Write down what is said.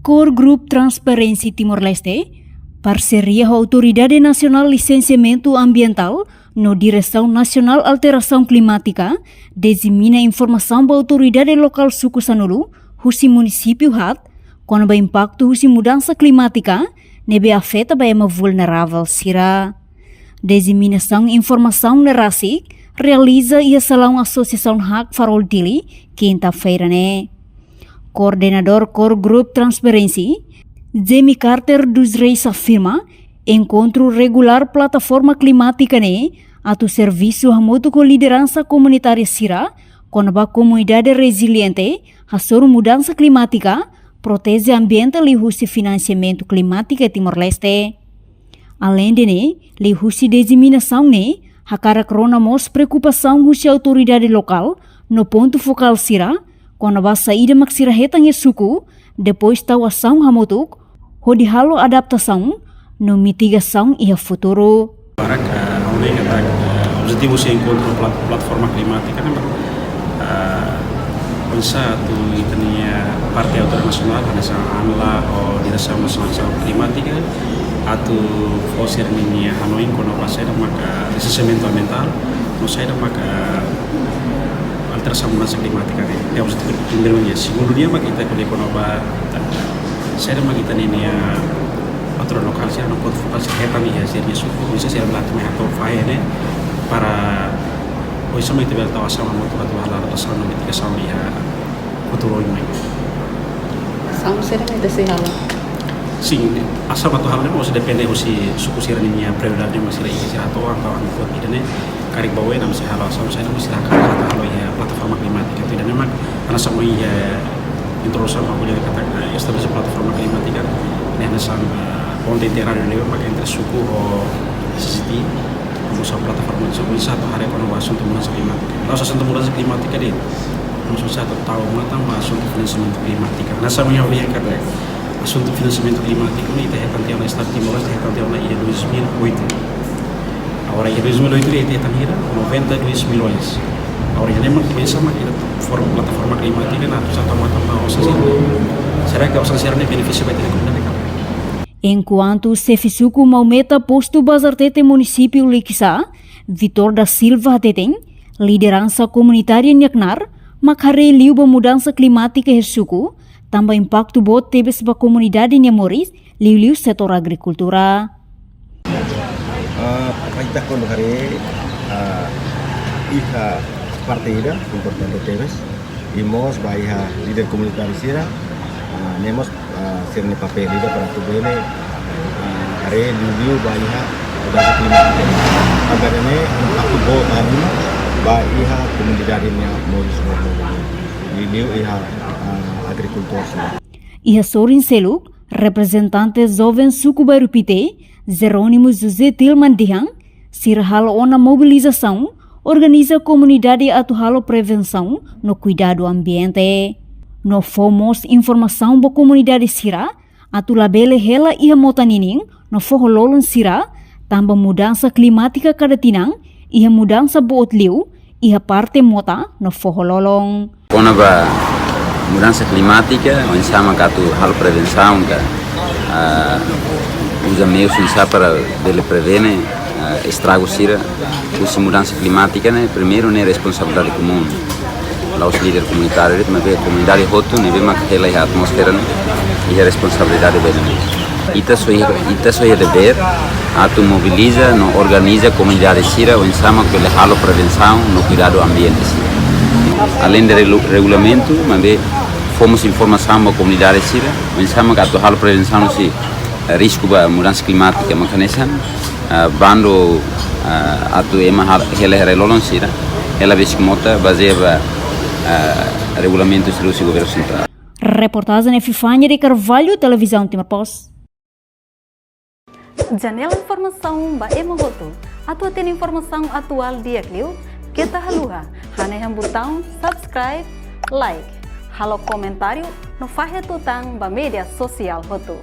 Core Group Transparency Timor-Leste, parceria com a Autoridade Nacional Licenciamento Ambiental no Direção Nacional Alteração Climática, dissemina informação para a Autoridade Local Suku Sanulu, husi município hat, quando o impacto husi mudança climática, nebe afeta ba ema vulnerável sira. Disseminação informação na RASIC realiza e a Salão Associação Hak Farol Dili, quinta-feira, né? Coordenador Core Group Transparency, Jamie Carter dos Reis afirma, encontro regular plataforma climática né, atu serviço remoto com liderança comunitária sira, quando a comunidade resiliente, a sobre mudança climática, protege ambiente e husi financiamento climático Timor-Leste. Além de né, li husi disseminação né, a cara cronamos preocupação husi autoridade local, no ponto focal sira, quando a saída maksira hetang e suku, depois tawação hamotuk, hodi halo adaptação, no mitigação e a futuro. Para objetivo se encontro plataforma climática, satu itania Partai Autoridade Nasional, nessa ANLA ou Direção Nacional Climática, atau fosil ini Hanoi kono pasai maka licenciamento ambiental, não sai maka alteração mudança climática né. É objetivo primeiro dia. Segundo dia maka kita kuliah kono ba sai kita ini autoridade lokal sih no pode focar se reta nih hasil suku bisa sih belat meh atau fire né para hoje sama itu bel tawasan motor atau hal atasan no mitigação ya futuro ini. Sama sering itu sih hal. Sim, asal atau hal ini masih depende usi suku sirani nya prioridade masih lagi sih atau angka angkot itu nih karik bawa nam sih hal asal saya masih akan kata hal ya plataforma klimatika itu dan memang karena semua ya introduksi aku jadi kata establishment platforma klimatika nih nasan ponte integrado de maka entre suku o CCT usa plataforma de suku satu hari kono assunto mudança climática. Nós assunto mudança climática dele. Nós satu tahu mata assunto financiamento climática. Nessa minha via kata assunto financiamento climático ini teh tanti ona Estado Timor-Leste teh tanti ona ia 2008. Agora ia 2008 dia teh tangira 92 milhões. Agora ia memang começa a plataforma climática na satu mata usa sih. Será que usa sih benefício vai ter comunidade? Enquanto Sefisuku Maumeta posto Bazartete município Likisa, Vitor da Silva Teteng, liderança comunitária Nyaknar, makhare liuba mudança climática Hersuku, também impacto bot tebe seba comunidade Nyamoris, liu setor agricultura. Kita kono hari iha partida importante tebes, imos baiha líder comunitário sira, nemos sirne papel ida para tu bene hari liu baiha mudança climática. Agar ini aku bot hari baiha comunidade Nyamoris liu iha agricultor sira. Iha Sorin Seluk, representante jovem Suku Barupite, Jerônimo José Tilman Dihang, sirhalo ona mobilização, organiza comunidade atuhalo prevenção no cuidado ambiente. No fomos informação ba comunidade sira, atu labele hela iha motanining, no fohololon sira, tamba mudança climática kada tinang, iha mudança boot liu, iha parte mota no fohololong. Konaba mudança climática, onde sama katu hal prevenção que usa meios para dele prevenir estragos sira, usa mudança climática né primeiro né responsabilidade comum, lá os líderes comunitários, mas a comunidade hotu né vê que ela é a atmosfera né e a responsabilidade dele. Ita só é dever, atu mobiliza, no organiza a comunidade sira, onde sama que ele halo prevenção no cuidado ambiente sira. Além do regulamento, mas fomos informação à comunidade sira, pensamos que a prevenção se risco da mudança climática, mas nessa bando atu ema ela relolon sira, ela vez que mota baseia regulamentos do governo central. Reportagem Epifânia de Carvalho, Televisão Timor-Post. Janela informação ba ema hotu. Atu tem informação atual dia kliu. Kita haluha, hanya yang botão subscribe, like, halo comentário no faixa tutang ba media sosial hotu.